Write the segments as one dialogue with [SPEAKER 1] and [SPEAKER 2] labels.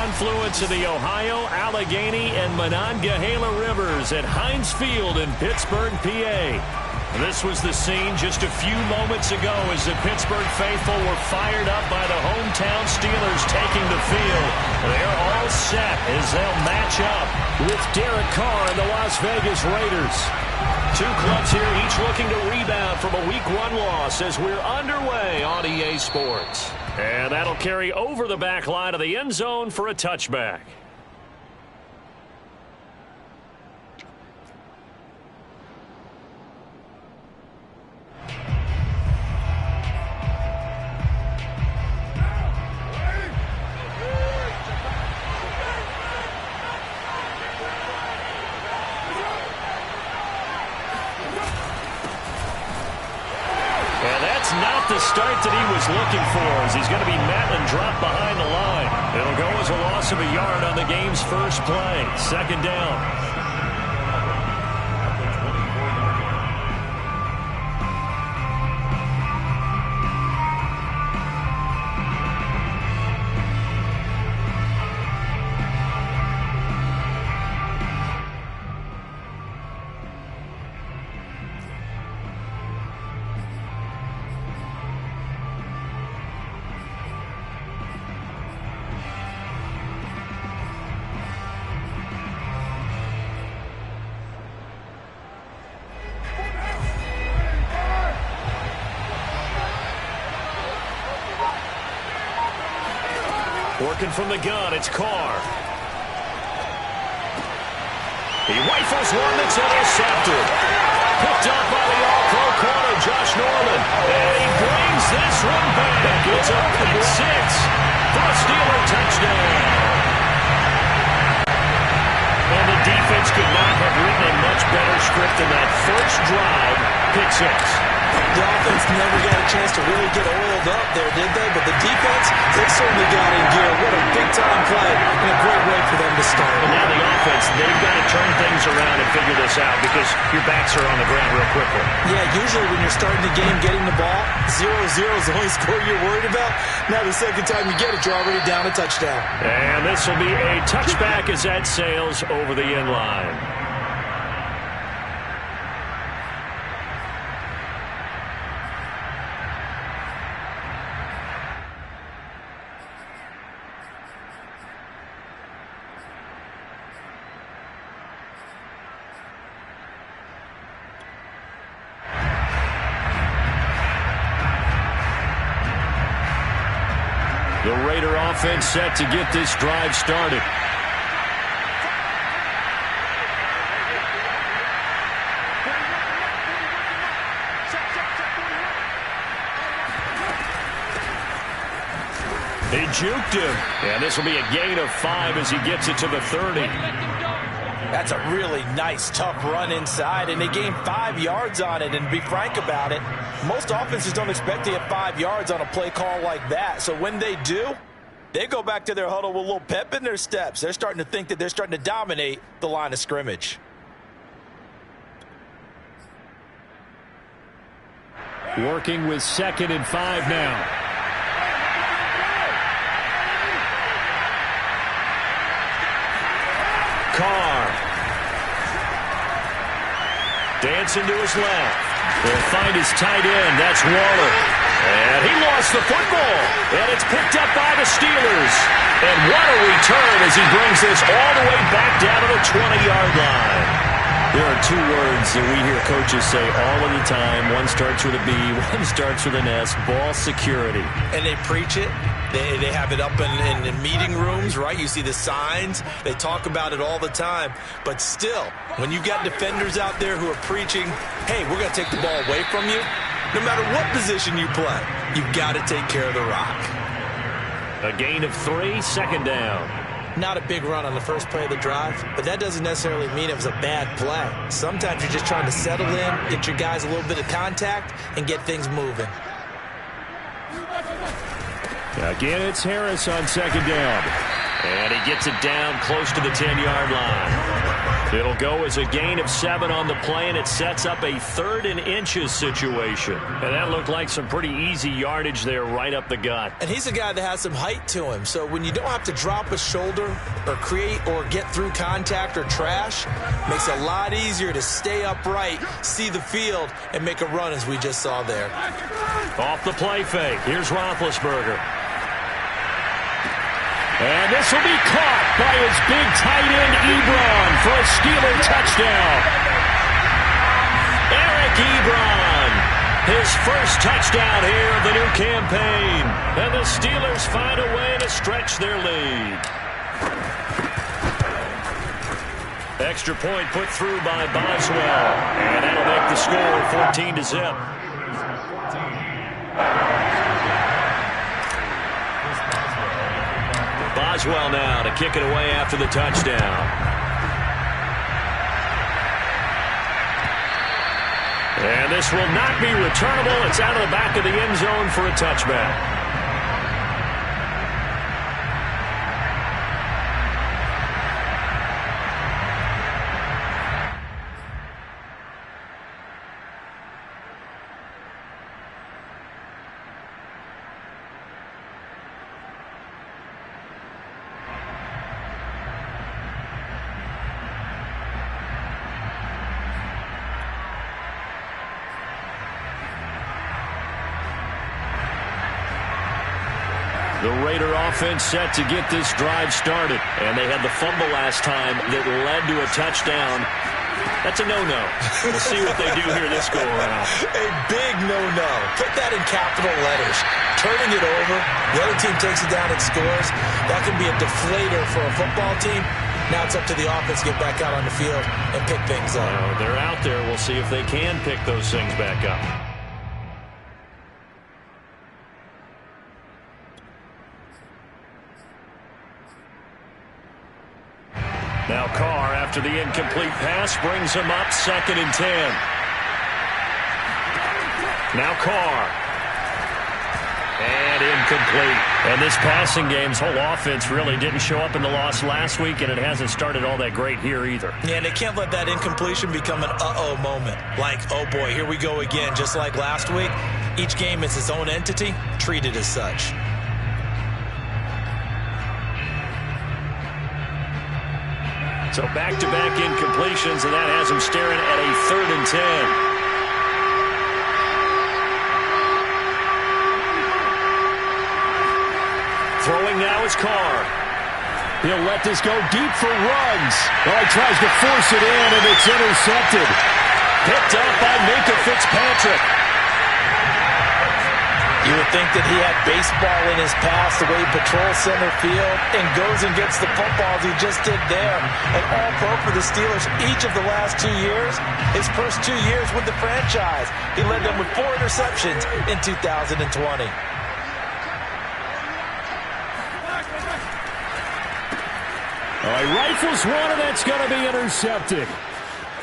[SPEAKER 1] confluence of the Ohio, Allegheny, and Monongahela rivers at Heinz Field in Pittsburgh, PA. This was the scene just a few moments ago as the Pittsburgh faithful were fired up by the hometown Steelers taking the field. They're all set as they'll match up with Derek Carr and the Las Vegas Raiders. Two clubs here, each looking to rebound from a Week 1 loss as we're underway on EA Sports. And that'll carry over the back line of the end zone for a touchback. Not the start that he was looking for as he's going to be met and dropped behind the line. It'll go as a loss of a yard on the game's first play. Second down. Working from the gun, it's Carr. He rifles one that's intercepted. Picked up by the all-pro corner, Josh Norman. And he brings this one back. It's a pick six for a Steeler touchdown. And the defense could not have written a much better script than that first drive, pick six.
[SPEAKER 2] The offense never got a chance to really get oiled up there, did they? But the defense, they certainly got in gear. What a big-time play and a great way for them to start.
[SPEAKER 1] And now the offense, they've got to turn things around and figure this out because your backs are on the ground real quickly.
[SPEAKER 2] Yeah, usually when you're starting the game, getting the ball, 0-0 is the only score you're worried about. Now the second time you get it, you're already down a touchdown.
[SPEAKER 1] And this will be a touchback as that sails over the end line. The Raider offense set to get this drive started. He juked him. And this will be a gain of 5 as he gets it to the 30.
[SPEAKER 2] That's a really nice, tough run inside, and they gained 5 yards on it. And to be frank about it, most offenses don't expect to get 5 yards on a play call like that. So when they do, they go back to their huddle with a little pep in their steps. They're starting to think that they're starting to dominate the line of scrimmage.
[SPEAKER 1] Working with 2nd and 5 now. Carr. Dancing to his left. He'll find his tight end. That's Waller. And he lost the football. And it's picked up by the Steelers. And what a return as he brings this all the way back down to the 20-yard line. There are 2 words that we hear coaches say all of the time. One starts with a B, one starts with an S. Ball security.
[SPEAKER 2] And they preach it. They have it up in meeting rooms, right? You see the signs. They talk about it all the time. But still, when you got defenders out there who are preaching, hey, we're going to take the ball away from you, no matter what position you play, you've got to take care of the rock.
[SPEAKER 1] A gain of 3, 2nd down.
[SPEAKER 2] Not a big run on the first play of the drive, but that doesn't necessarily mean it was a bad play. Sometimes you're just trying to settle in, get your guys a little bit of contact, and get things moving.
[SPEAKER 1] Again, it's Harris on 2nd down. And he gets it down close to the 10-yard line. It'll go as a gain of 7 on the play, and it sets up a 3rd and inches situation. And that looked like some pretty easy yardage there right up the gut.
[SPEAKER 2] And he's a guy that has some height to him. So when you don't have to drop a shoulder or create or get through contact or trash, makes it a lot easier to stay upright, see the field, and make a run as we just saw there.
[SPEAKER 1] Off the play fake. Here's Roethlisberger. And this will be caught by his big tight end, Ebron, for a Steeler touchdown. Eric Ebron, his first touchdown here of the new campaign. And the Steelers find a way to stretch their lead. Extra point put through by Boswell. And that'll make the score 14-0. Boswell now to kick it away after the touchdown. And this will not be returnable. It's out of the back of the end zone for a touchback. The Raider offense set to get this drive started. And they had the fumble last time that led to a touchdown. That's a no-no. We'll see what they do here this go-around.
[SPEAKER 2] A big no-no. Put that in capital letters. Turning it over, the other team takes it down and scores. That can be a deflator for a football team. Now it's up to the offense to get back out on the field and pick things up.
[SPEAKER 1] They're out there. We'll see if they can pick those things back up. Now Carr, after the incomplete pass, brings him up 2nd and 10. Now Carr. And incomplete. And this passing game's whole offense really didn't show up in the loss last week, and it hasn't started all that great here either.
[SPEAKER 2] Yeah, and they can't let that incompletion become an uh-oh moment. Like, oh boy, here we go again. Just like last week, each game is its own entity, treated as such.
[SPEAKER 1] So back-to-back incompletions, and that has him staring at a 3rd and 10. Throwing now is Carr. He'll let this go deep for runs. Oh, he tries to force it in, and it's intercepted. Picked up by Minkah Fitzpatrick.
[SPEAKER 2] You would think that he had baseball in his past, the way he patrols center field and goes and gets the football as he just did there. An all-pro for the Steelers each of the last 2 years. His first 2 years with the franchise, he led them with 4 interceptions in 2020.
[SPEAKER 1] He rifles one, and that's going to be intercepted.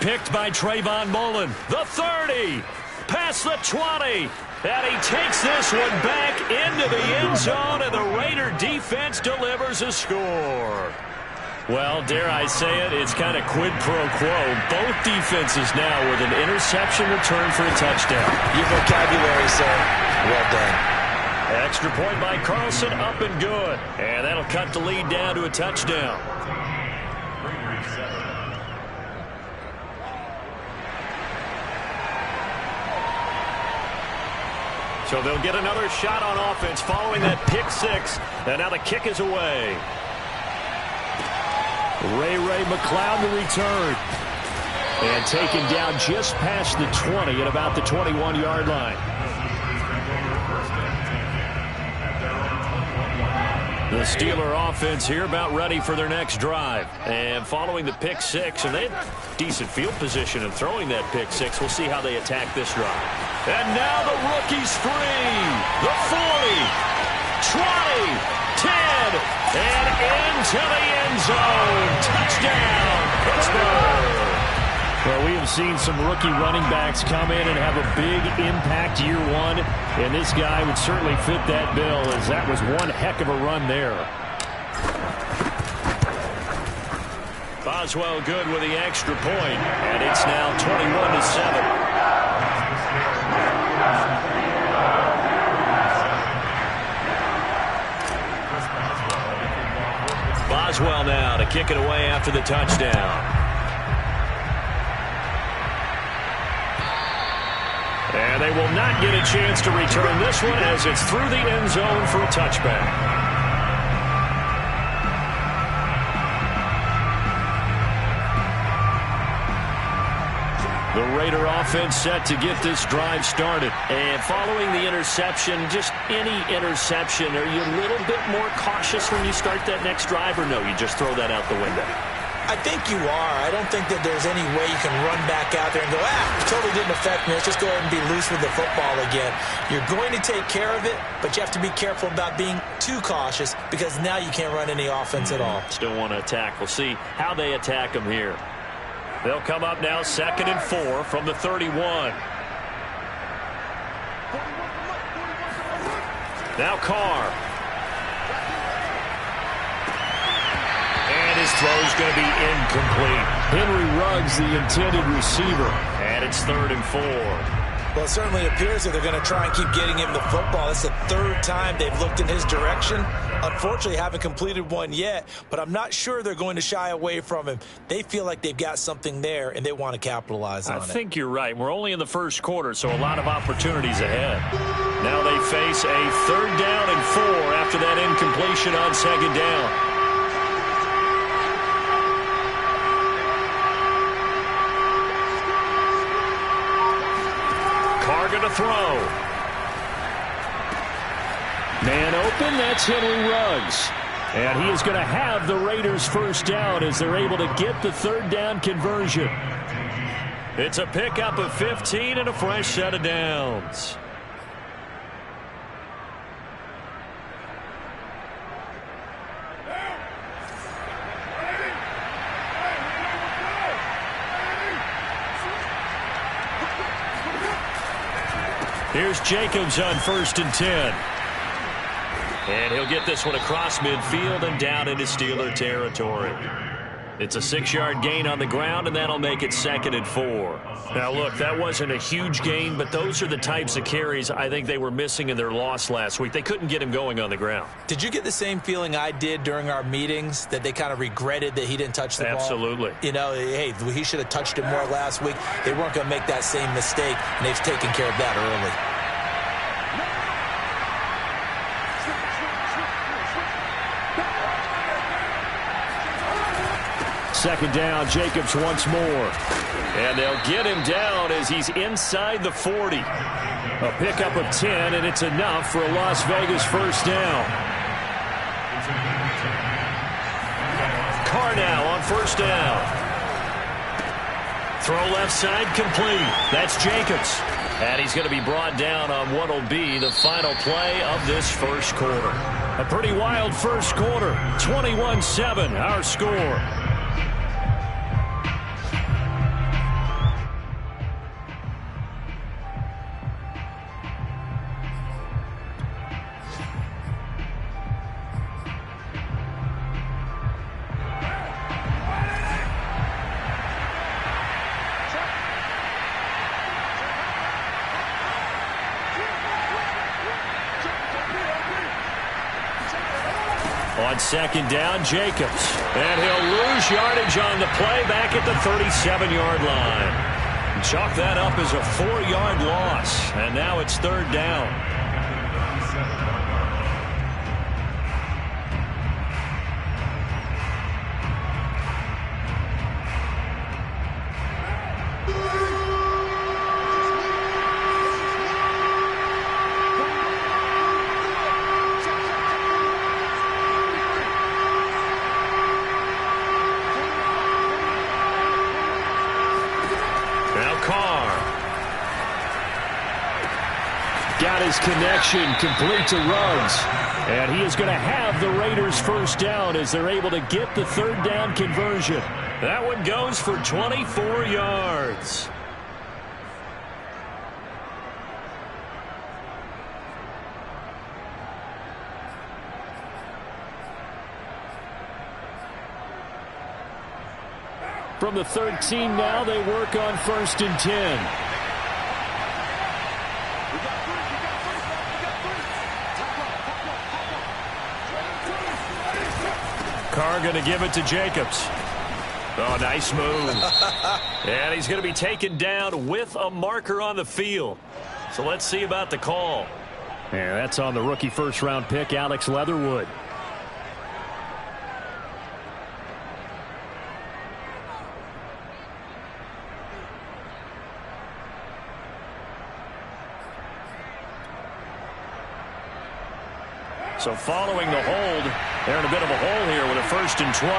[SPEAKER 1] Picked by Trayvon Mullen. The 30. Past the 20. And he takes this one back into the end zone, and the Raider defense delivers a score. Well, dare I say it, it's kind of quid pro quo. Both defenses now with an interception return for a touchdown.
[SPEAKER 2] Your vocabulary, sir. Well done.
[SPEAKER 1] Extra point by Carlson, up and good. And that'll cut the lead down to a touchdown. So they'll get another shot on offense following that pick 6. And now the kick is away. Ray McCloud to return. And taken down just past the 20 at about the 21-yard line. The Steeler offense here about ready for their next drive. And following the pick 6, and they have decent field position in throwing that pick 6. We'll see how they attack this drive. And now the rookie's free. The 40, 20, 10, and into the end zone. Touchdown, Pittsburgh. Well, we have seen some rookie running backs come in and have a big impact year one, and this guy would certainly fit that bill, as that was one heck of a run there. Boswell good with the extra point, and it's now 21-7. Boswell now to kick it away after the touchdown. And they will not get a chance to return this one as it's through the end zone for a touchback. The Raider offense set to get this drive started. And following the interception, just any interception, are you a little bit more cautious when you start that next drive, or no, you just throw that out the window?
[SPEAKER 2] I think you are. I don't think that there's any way you can run back out there and go, totally didn't affect me. Let's just go ahead and be loose with the football again. You're going to take care of it, but you have to be careful about being too cautious because now you can't run any offense at all.
[SPEAKER 1] Still want to attack. We'll see how they attack them here. They'll come up now 2nd and 4 from the 31. Now Carr. And his throw's going to be incomplete. Henry Ruggs, the intended receiver. And it's 3rd and 4.
[SPEAKER 2] Well, it certainly appears that they're going to try and keep getting him the football. It's the 3rd time they've looked in his direction. Unfortunately, haven't completed one yet, but I'm not sure they're going to shy away from him. They feel like they've got something there, and they want to capitalize on it.
[SPEAKER 1] I think you're right. We're only in the first quarter, so a lot of opportunities ahead. Now they face a 3rd down and 4 after that incompletion on 2nd down. Going to throw. Man open, that's Henry Ruggs. And he is going to have the Raiders first down as they're able to get the 3rd down conversion. It's a pickup of 15 and a fresh set of downs. Here's Jacobs on 1st and 10. And he'll get this one across midfield and down into Steeler territory. It's a 6-yard gain on the ground, and that'll make it 2nd and 4. Now, look, that wasn't a huge gain, but those are the types of carries I think they were missing in their loss last week. They couldn't get him going on the ground.
[SPEAKER 2] Did you get the same feeling I did during our meetings, that they kind of regretted that he didn't touch the ball?
[SPEAKER 1] Absolutely.
[SPEAKER 2] You know, hey, he should have touched it more last week. They weren't going to make that same mistake, and they've taken care of that early.
[SPEAKER 1] Second down, Jacobs once more. And they'll get him down as he's inside the 40. A pickup of 10, and it's enough for a Las Vegas first down. Carr now on 1st down. Throw left side complete. That's Jacobs. And he's going to be brought down on what will be the final play of this first quarter. A pretty wild first quarter. 21-7, our score. On 2nd down, Jacobs. And he'll lose yardage on the play back at the 37-yard line. Chalk that up as a 4-yard loss. And now it's 3rd down. Got his connection complete to Ruggs. And he is going to have the Raiders first down as they're able to get the 3rd down conversion. That one goes for 24 yards. From the 13 now, they work on 1st and 10. Carr going to give it to Jacobs. Oh, nice move. And he's going to be taken down with a marker on the field. So let's see about the call. And that's on the rookie first-round pick, Alex Leatherwood. So following the hold, they're in a bit of a hole here with a 1st and 20.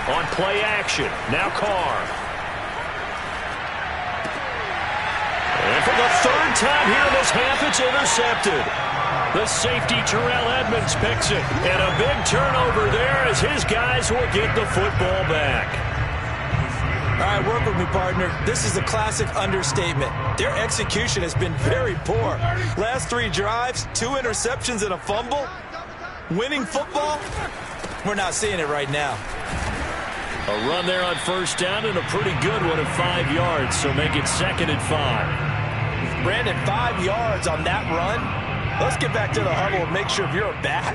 [SPEAKER 1] On play action, now Carr. And for the 3rd time here in this half, it's intercepted. The safety, Terrell Edmonds, picks it. And a big turnover there as his guys will get the football back.
[SPEAKER 2] All right, work with me, partner. This is a classic understatement. Their execution has been very poor. Last 3 drives, 2 interceptions and a fumble. Winning football? We're not seeing it right now.
[SPEAKER 1] A run there on 1st down and a pretty good one at 5 yards, so make it 2nd and 5.
[SPEAKER 2] Brandon, 5 yards on that run. Let's get back to the huddle and make sure if you're back,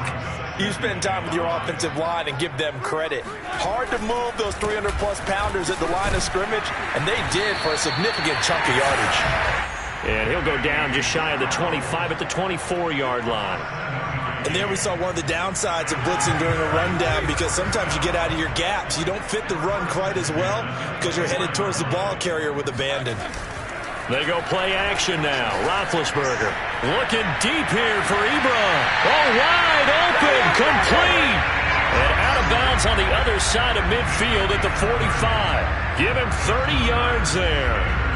[SPEAKER 2] you spend time with your offensive line and give them credit. Hard to move those 300-plus pounders at the line of scrimmage, and they did for a significant chunk of yardage.
[SPEAKER 1] And he'll go down just shy of the 25 at the 24-yard line.
[SPEAKER 2] And there we saw one of the downsides of blitzing during a rundown, because sometimes you get out of your gaps. You don't fit the run quite as well because you're headed towards the ball carrier with abandon.
[SPEAKER 1] They go play action now. Roethlisberger looking deep here for Ebron. Oh, wide open, complete. And out of bounds on the other side of midfield at the 45. Give him 30 yards there.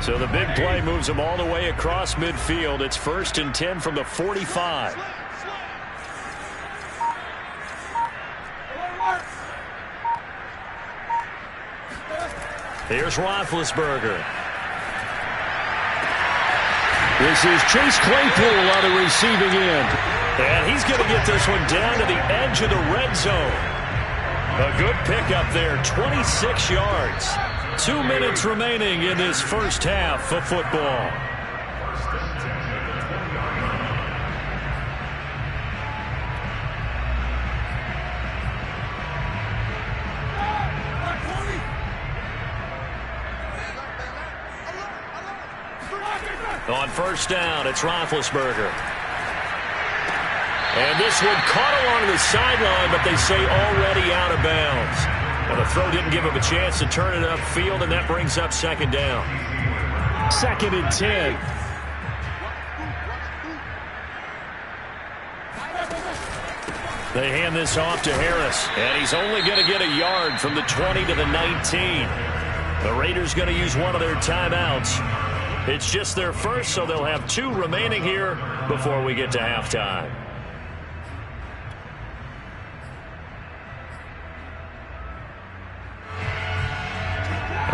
[SPEAKER 1] So the big play moves him all the way across midfield. It's 1st and 10 from the 45. Here's Roethlisberger. This is Chase Claypool on the receiving end. And he's going to get this one down to the edge of the red zone. A good pickup there, 26 yards. 2 minutes remaining in this first half of football. On 1st down, it's Roethlisberger. And this one caught along the sideline, but they say already out of bounds. And the throw didn't give him a chance to turn it upfield, and that brings up 2nd down. 2nd and 10. They hand this off to Harris, and he's only going to get a yard from the 20 to the 19. The Raiders going to use one of their timeouts. It's just their first, so they'll have 2 remaining here before we get to halftime.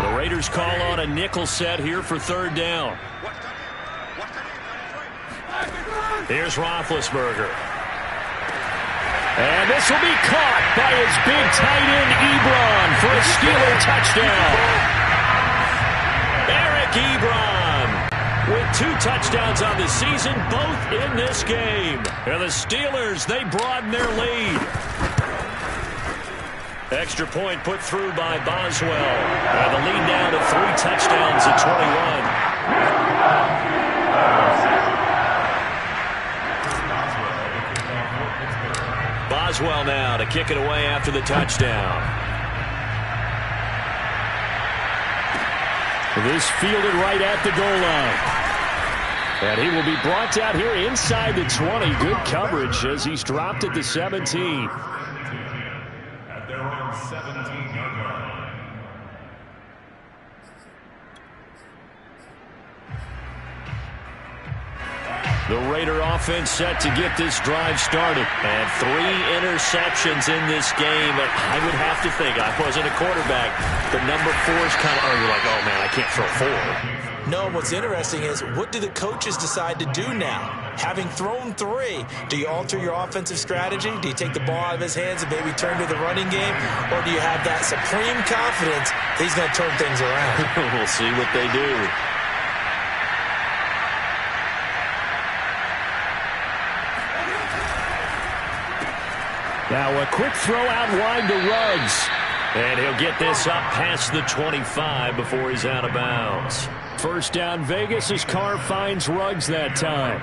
[SPEAKER 1] The Raiders call on a nickel set here for 3rd down. Here's Roethlisberger. And this will be caught by his big tight end, Ebron, for a Steeler touchdown. Eric Ebron with 2 touchdowns on the season, both in this game. And the Steelers, they broaden their lead. Extra point put through by Boswell. And the lead down to 3 touchdowns at 21. Boswell now to kick it away after the touchdown. This fielded right at the goal line. And he will be brought down here inside the 20. Good coverage as he's dropped at the 17.
[SPEAKER 3] At their own 17-yard line.
[SPEAKER 1] The Raider offense set to get this drive started. And 3 interceptions in this game. I would have to think, I wasn't a quarterback, but number 4 is kind of, you're like, oh man, I can't throw 4.
[SPEAKER 2] No, what's interesting is, what do the coaches decide to do now? Having thrown 3, do you alter your offensive strategy? Do you take the ball out of his hands and maybe turn to the running game? Or do you have that supreme confidence that he's going to turn things around?
[SPEAKER 1] We'll see what they do. Now a quick throw out wide to Ruggs. And he'll get this up past the 25 before he's out of bounds. First down Vegas as Carr finds Ruggs that time.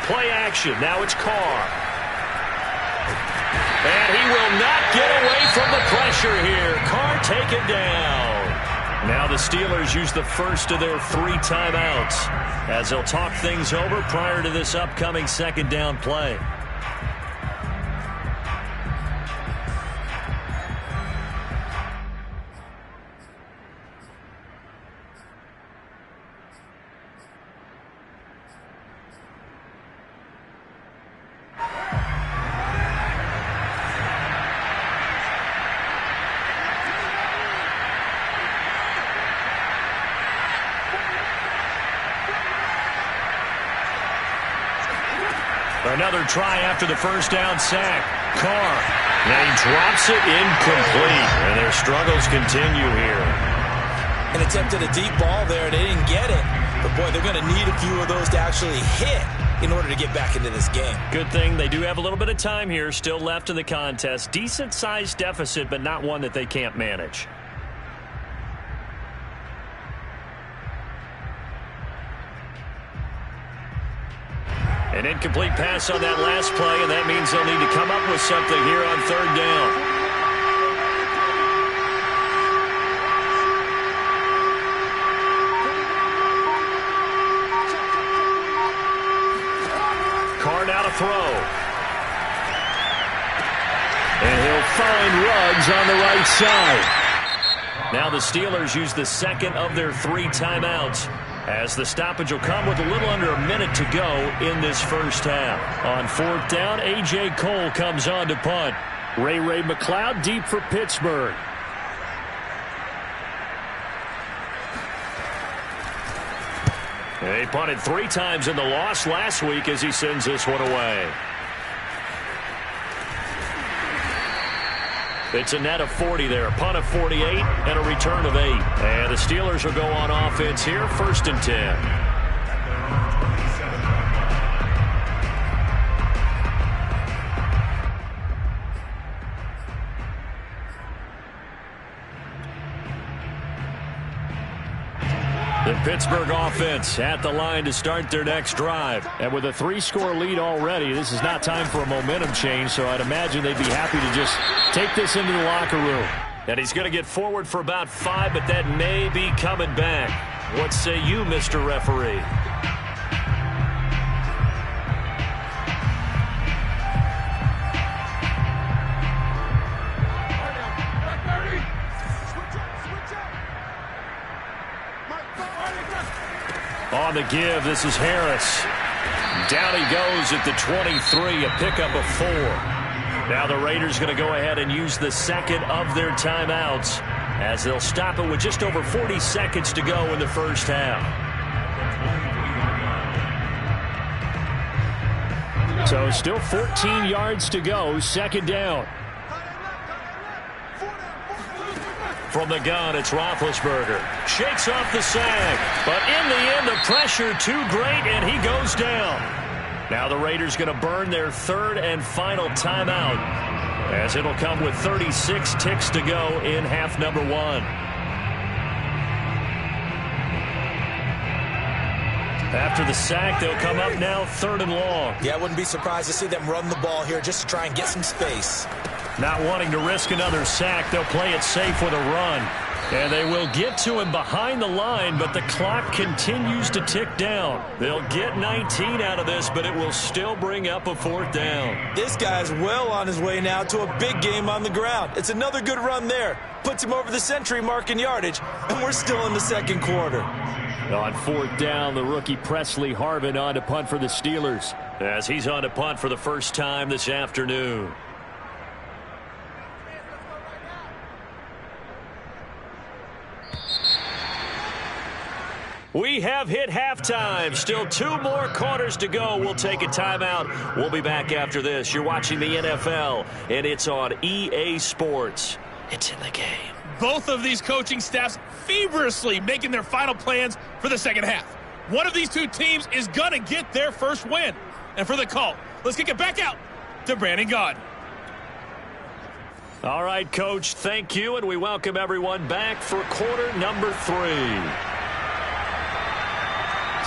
[SPEAKER 1] Play action. Now it's Carr. And he will not get away from the pressure here. Carr taken down. Now the Steelers use the first of their 3 timeouts as they'll talk things over prior to this upcoming second down play. Another try after the first down sack. Carr. And he drops it incomplete. And their struggles continue here.
[SPEAKER 2] An attempt at a deep ball there. They didn't get it. But, boy, they're going to need a few of those to actually hit in order to get back into this game.
[SPEAKER 1] Good thing they do have a little bit of time here still left in the contest. Decent-sized deficit, but not one that they can't manage. An incomplete pass on that last play, and that means they'll need to come up with something here on third down. Carr now to throw. And he'll find Ruggs on the right side. Now the Steelers use the second of their 3 timeouts, as the stoppage will come with a little under a minute to go in this first half. On 4th down, A.J. Cole comes on to punt. Ray McCloud deep for Pittsburgh. He punted 3 times in the loss last week as he sends this one away. It's a net of 40 there, a punt of 48, and a return of 8. And the Steelers will go on offense here, 1st and 10. The Pittsburgh offense at the line to start their next drive. And with a 3-score lead already, this is not time for a momentum change, so I'd imagine they'd be happy to just take this into the locker room. And he's going to get forward for about 5, but that may be coming back. What say you, Mr. Referee? On the give, this is Harris. Down he goes at the 23, a pickup of 4. Now the Raiders going to go ahead and use the second of their timeouts as they'll stop it with just over 40 seconds to go in the first half. So still 14 yards to go, 2nd down. From the gun, it's Roethlisberger. Shakes off the sack. But in the end, the pressure too great, and he goes down. Now the Raiders going to burn their 3rd and final timeout, as it'll come with 36 ticks to go in half number 1. After the sack, they'll come up now 3rd and long.
[SPEAKER 2] Yeah, I wouldn't be surprised to see them run the ball here just to try and get some space.
[SPEAKER 1] Not wanting to risk another sack, they'll play it safe with a run. And they will get to him behind the line, but the clock continues to tick down. They'll get 19 out of this, but it will still bring up a 4th down.
[SPEAKER 2] This guy's well on his way now to a big game on the ground. It's another good run there. Puts him over the century mark in yardage, and we're still in the 2nd quarter.
[SPEAKER 1] On 4th down, the rookie Presley Harvin on to punt for the Steelers, as he's on to punt for the first time this afternoon. We have hit halftime. Still 2 more quarters to go. We'll take a timeout. We'll be back after this. You're watching the NFL, and it's on EA Sports. It's in the game.
[SPEAKER 4] Both of these coaching staffs feverishly making their final plans for the second half. One of these two teams is going to get their first win. And for the call, let's kick it back out to Brandon Gaudin.
[SPEAKER 1] All right, Coach, thank you, and we welcome everyone back for quarter number 3.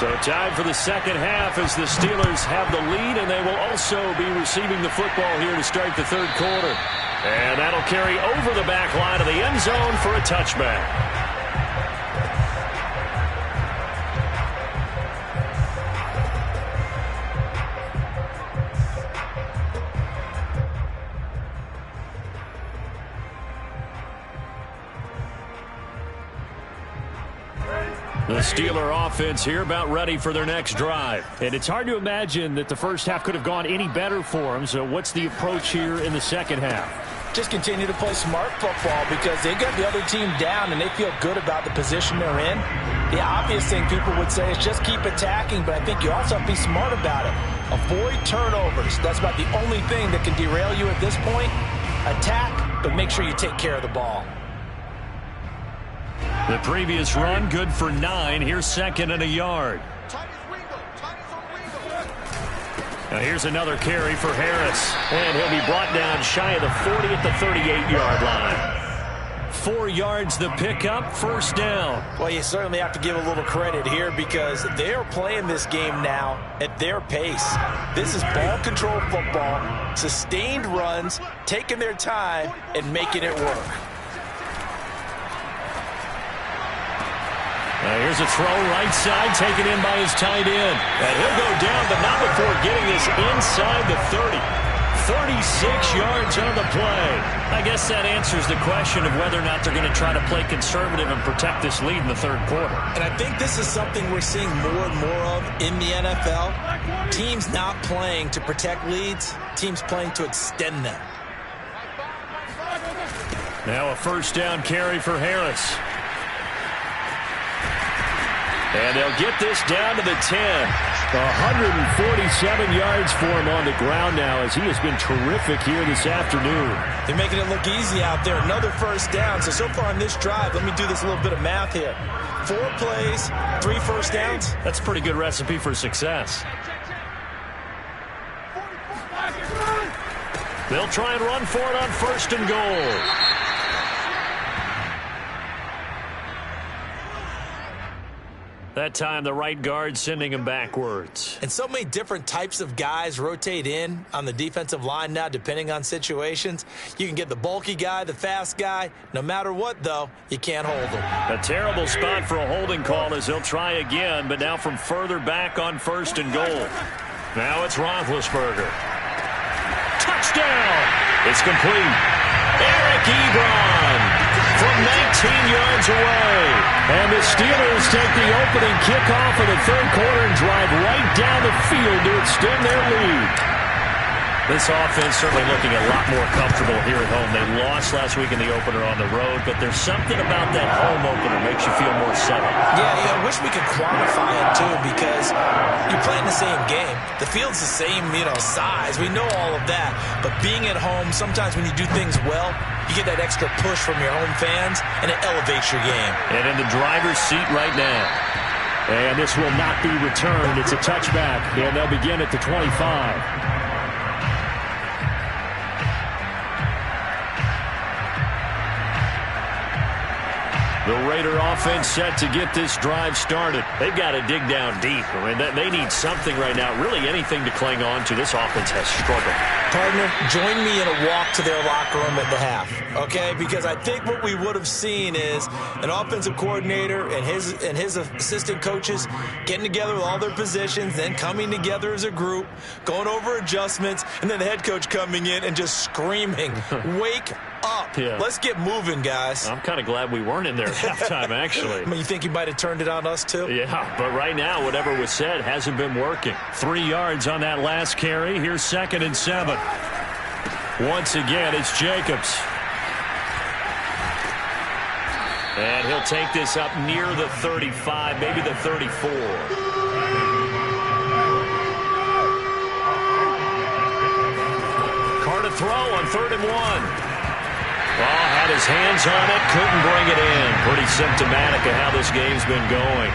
[SPEAKER 1] So time for the second half as the Steelers have the lead, and they will also be receiving the football here to start the 3rd quarter. And that'll carry over the back line of the end zone for a touchback. The Steeler offense here about ready for their next drive. And it's hard to imagine that the first half could have gone any better for them. So what's the approach here in the second half?
[SPEAKER 2] Just continue to play smart football because they got the other team down and they feel good about the position they're in. The obvious thing people would say is just keep attacking, but I think you also have to be smart about it. Avoid turnovers. That's about the only thing that can derail you at this point. Attack, but make sure you take care of the ball.
[SPEAKER 1] The previous run, good for 9. Here's 2nd and a yard. Now here's another carry for Harris. And he'll be brought down shy of the 40 at the 38-yard line. 4 yards the pickup, 1st down.
[SPEAKER 2] Well, you certainly have to give a little credit here because they are playing this game now at their pace. This is ball control football, sustained runs, taking their time, and making it work.
[SPEAKER 1] Here's a throw right side, taken in by his tight end. And he'll go down, but not before getting this inside the 30. 36 yards on the play. I guess that answers the question of whether or not they're going to try to play conservative and protect this lead in the 3rd quarter.
[SPEAKER 2] And I think this is something we're seeing more and more of in the NFL. Teams not playing to protect leads, teams playing to extend them.
[SPEAKER 1] Now a 1st down carry for Harris. And they'll get this down to the 10. 147 yards for him on the ground now as he has been terrific here this afternoon.
[SPEAKER 2] They're making it look easy out there. Another 1st down. So far on this drive, let me do this little bit of math here. 4 plays, 3 1st downs.
[SPEAKER 1] That's a pretty good recipe for success. They'll try and run for it on 1st and goal. That time, the right guard sending him backwards.
[SPEAKER 2] And so many different types of guys rotate in on the defensive line now, depending on situations. You can get the bulky guy, the fast guy. No matter what, though, you can't hold him.
[SPEAKER 1] A terrible spot for a holding call as he'll try again, but now from further back on 1st and goal. Now it's Roethlisberger. Touchdown! It's complete. Eric Ebron from 19 yards away. And the Steelers take the opening kickoff of the 3rd quarter and drive right down the field to extend their lead. This offense certainly looking a lot more comfortable here at home. They lost last week in the opener on the road, but there's something about that home opener that makes you feel more settled.
[SPEAKER 2] Yeah, I wish we could quantify it, too, because you're playing the same game. The field's the same, size. We know all of that. But being at home, sometimes when you do things well, you get that extra push from your home fans, and it elevates your game.
[SPEAKER 1] And in the driver's seat right now. And this will not be returned. It's a touchback, and they'll begin at the 25. The Raider offense set to get this drive started. They've got to dig down deep. I mean, they need something right now, really anything to cling on to. This offense has struggled.
[SPEAKER 2] Partner, join me in a walk to their locker room at the half, okay? Because I think what we would have seen is an offensive coordinator and his assistant coaches getting together with all their positions, then coming together as a group, going over adjustments, and then the head coach coming in and just screaming, wake up.
[SPEAKER 1] Yeah.
[SPEAKER 2] Let's get moving, guys.
[SPEAKER 1] I'm kind of glad we weren't in there at halftime, actually.
[SPEAKER 2] I mean, you think he might have turned it on us, too?
[SPEAKER 1] Yeah, but right now, whatever was said hasn't been working. 3 yards on that last carry. Here's 2nd and 7. Once again, it's Jacobs. And he'll take this up near the 35, maybe the 34. Carr to throw on 3rd and 1. Well, had his hands on it, couldn't bring it in. Pretty symptomatic of how this game's been going.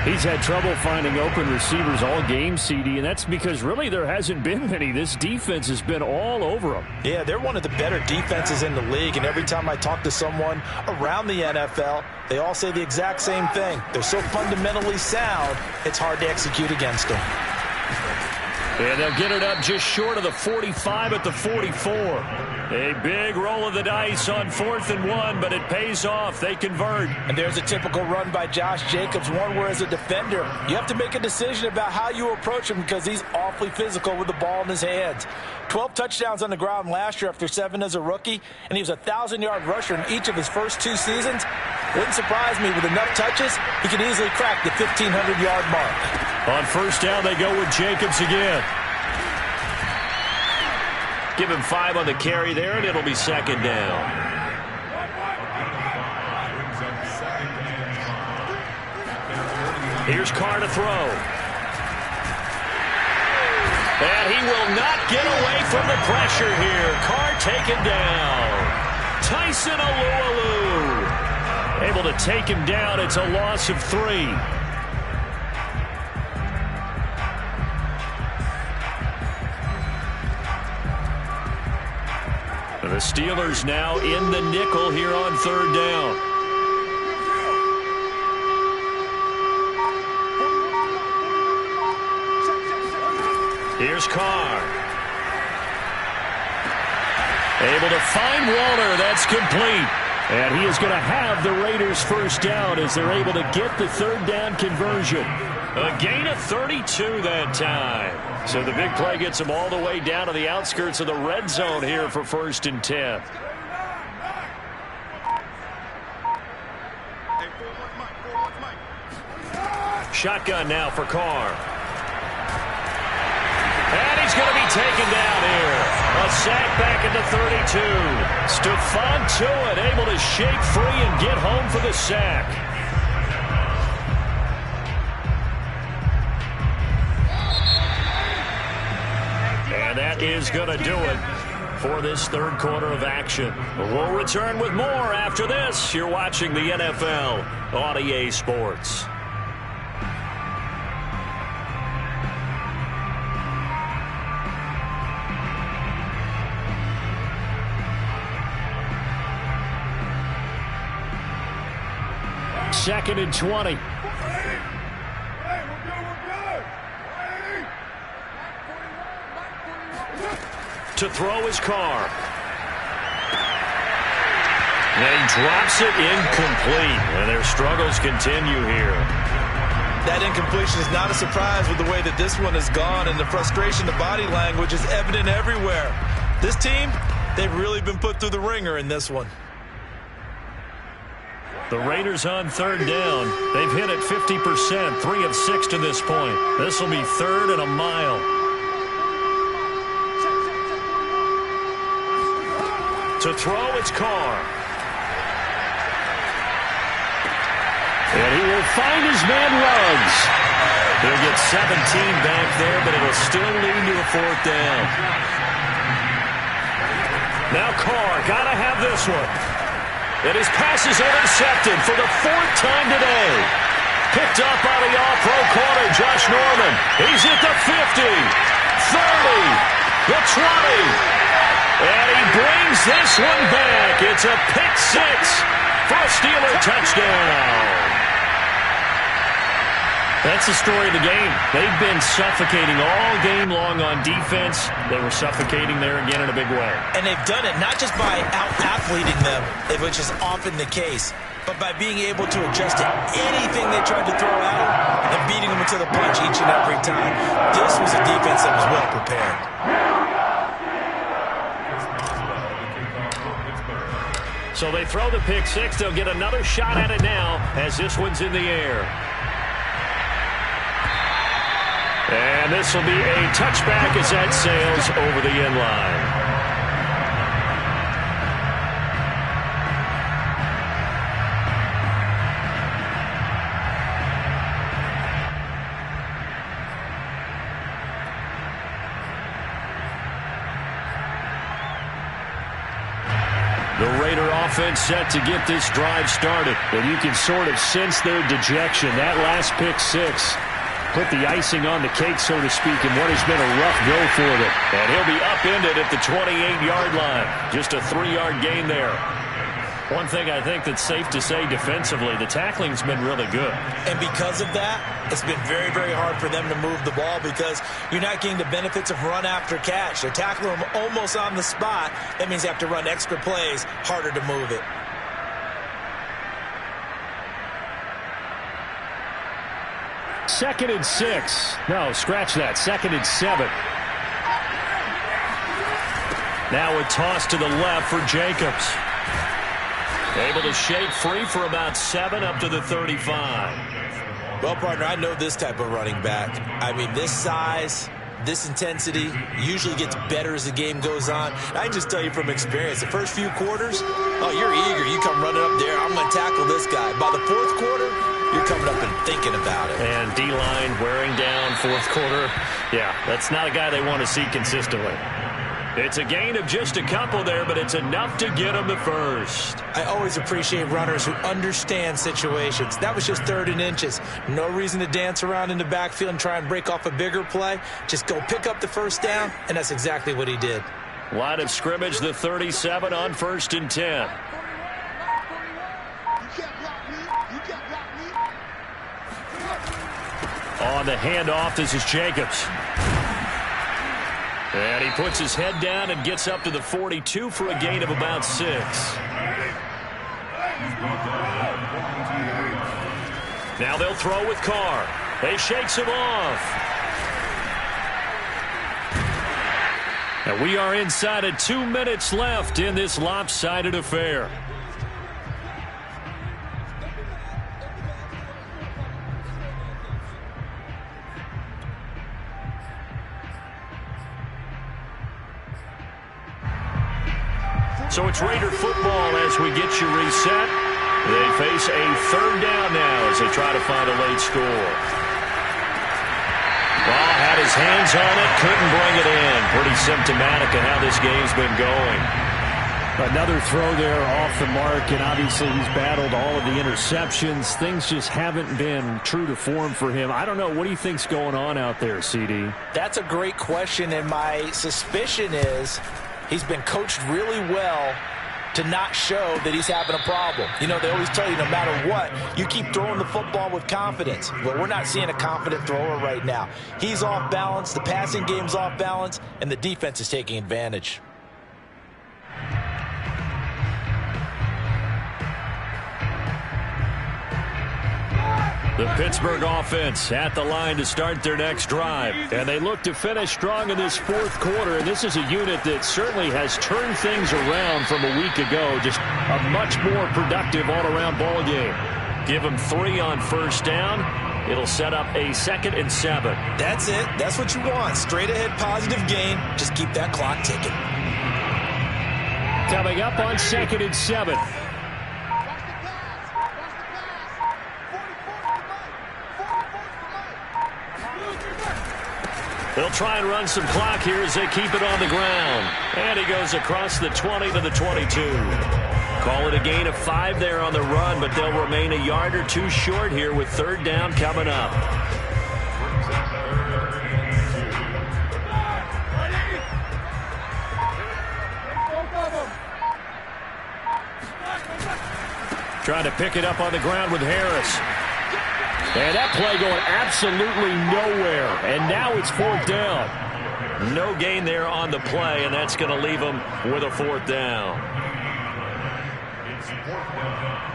[SPEAKER 5] He's had trouble finding open receivers all game, CD, and that's because really there hasn't been many. This defense has been all over him.
[SPEAKER 2] Yeah, they're one of the better defenses in the league, and every time I talk to someone around the NFL, they all say the exact same thing. They're so fundamentally sound, it's hard to execute against them.
[SPEAKER 1] And they'll get it up just short of the 45 at the 44. A big roll of the dice on 4th and 1, but it pays off. They convert.
[SPEAKER 2] And there's a typical run by Josh Jacobs, one where as a defender, you have to make a decision about how you approach him because he's awfully physical with the ball in his hands. 12 touchdowns on the ground last year after 7 as a rookie, and he was a 1,000-yard rusher in each of his first 2 seasons. Wouldn't surprise me with enough touches, he could easily crack the 1,500-yard mark.
[SPEAKER 1] On 1st down, they go with Jacobs again. Give him 5 on the carry there, and it'll be 2nd down. Here's Carr to throw. And he will not get away from the pressure here. Carr taken down. Tyson Alualu able to take him down. It's a loss of 3. The Steelers now in the nickel here on 3rd down. Here's Carr. Able to find Waller. That's complete. And he is going to have the Raiders' 1st down as they're able to get the 3rd down conversion. A gain of 32 that time. So the big play gets them all the way down to the outskirts of the red zone here for 1st and 10. Shotgun now for Carr. And he's going to be taken down here. A sack back at the 32. Stephon Tuitt able to shake free and get home for the sack. And that is going to do it for this 3rd quarter of action. We'll return with more after this. You're watching the NFL on EA Sports. Second and 20. To throw his Carr. And he drops it incomplete. And their struggles continue here.
[SPEAKER 2] That incompletion is not a surprise with the way that this one has gone, and the frustration, the body language is evident everywhere. This team, they've really been put through the ringer in this one.
[SPEAKER 1] The Raiders on 3rd down. They've hit it 50%, 3 of 6 to this point. This will be 3rd and a mile. To throw, it's Carr. And he will find his man Ruggs. He'll get 17 back there, but it'll still lead to a 4th down. Now Carr, gotta have this one. And his pass is intercepted for the 4th time today. Picked up by the all-pro corner, Josh Norman. He's at the 50, 30, the 20. And he brings this one back. It's a pick 6 for a Steeler touchdown. That's the story of the game. They've been suffocating all game long on defense. They were suffocating there again in a big way.
[SPEAKER 2] And they've done it not just by out-athleting them, which is often the case, but by being able to adjust to anything they tried to throw at them and beating them to the punch each and every time. This was a defense that was well prepared.
[SPEAKER 1] So they throw the pick six. They'll get another shot at it now as this one's in the air. And this will be a touchback as that sails over the end line. The Raider offense set to get this drive started.
[SPEAKER 5] And you can sort of sense their dejection. That last pick six put the icing on the cake, so to speak, in what has been a rough go for them.
[SPEAKER 1] And he'll be upended at the 28-yard line. Just a 3-yard gain there. One thing I think that's safe to say defensively, the tackling's been really good.
[SPEAKER 2] And because of that, it's been very, very hard for them to move the ball because you're not getting the benefits of run after catch. They're tackling them almost on the spot. That means they have to run extra plays, harder to move it.
[SPEAKER 5] Second and 6. No, scratch that. Second and 7.
[SPEAKER 1] Now a toss to the left for Jacobs. Able to shake free for about 7 up to the 35.
[SPEAKER 2] Well, partner, I know this type of running back. I mean, this size, this intensity usually gets better as the game goes on. I can just tell you from experience, the first few quarters, oh, you're eager. You come running up there, I'm going to tackle this guy. By the fourth quarter, you're coming up and thinking about it.
[SPEAKER 1] And D-line wearing down fourth quarter. Yeah, that's not a guy they want to see consistently. It's a gain of just a couple there, but it's enough to get them the first.
[SPEAKER 2] I always appreciate runners who understand situations. That was just 3rd and inches. No reason to dance around in the backfield and try and break off a bigger play. Just go pick up the first down, and that's exactly what he did.
[SPEAKER 1] Line of scrimmage, the 37 on 1st and 10. On the handoff, this is Jacobs. And he puts his head down and gets up to the 42 for a gain of about 6. Now they'll throw with Carr. They shakes him off. And we are inside of 2 minutes left in this lopsided affair. So it's Raider football as we get you reset. They face a 3rd down now as they try to find a late score. Ball had his hands on it, couldn't bring it in. Pretty symptomatic of how this game's been going.
[SPEAKER 5] Another throw there off the mark, and obviously he's battled all of the interceptions. Things just haven't been true to form for him. I don't know. What do you think's going on out there, CD?
[SPEAKER 2] That's a great question, and my suspicion is he's been coached really well to not show that he's having a problem. You know, they always tell you no matter what, you keep throwing the football with confidence. Well, we're not seeing a confident thrower right now. He's off balance, the passing game's off balance, and the defense is taking advantage.
[SPEAKER 1] The Pittsburgh offense at the line to start their next drive. And they look to finish strong in this 4th quarter. And this is a unit that certainly has turned things around from a week ago. Just a much more productive all-around ball game. Give them 3 on 1st down. It'll set up a 2nd and 7.
[SPEAKER 2] That's it. That's what you want. Straight ahead positive gain. Just keep that clock ticking.
[SPEAKER 5] Coming up on 2nd and 7.
[SPEAKER 1] They'll try and run some clock here as they keep it on the ground. And he goes across the 20 to the 22. Call it a gain of 5 there on the run, but they'll remain a yard or 2 short here with 3rd down coming up. Trying to pick it up on the ground with Harris. And that play going absolutely nowhere. And now it's 4th down. No gain there on the play, and that's going to leave them with a 4th down.
[SPEAKER 3] It's 4th down.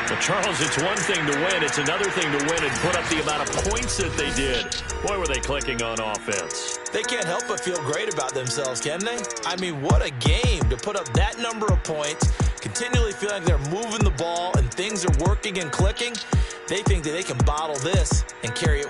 [SPEAKER 1] But Charles, it's one thing to win. It's another thing to win and put up the amount of points that they did. Boy, were they clicking on offense.
[SPEAKER 2] They can't help but feel great about themselves, can they? I mean, what a game to put up that number of points, continually feeling like they're moving the ball and things are working and clicking. They think that they can bottle this and carry it